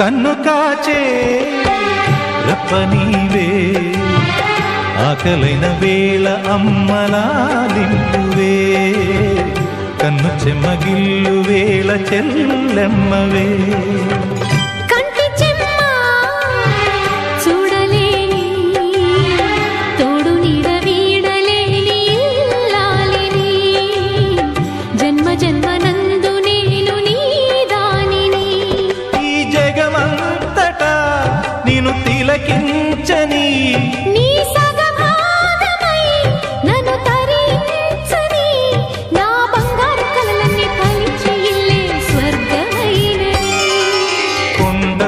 కన్ను కాచే రెప్ప నీవే ఆకలైన వేళ అమ్మలాలింపువే కన్ను చెమ్మగిల్లు వేళ చెల్లెమ్మవే నిన్ను తిలకించని నీ సగభాగమై నన్ను తరించని నా బంగారు కలలన్నీ ఫలించి ఇల్లే స్వర్గమైనది కొండ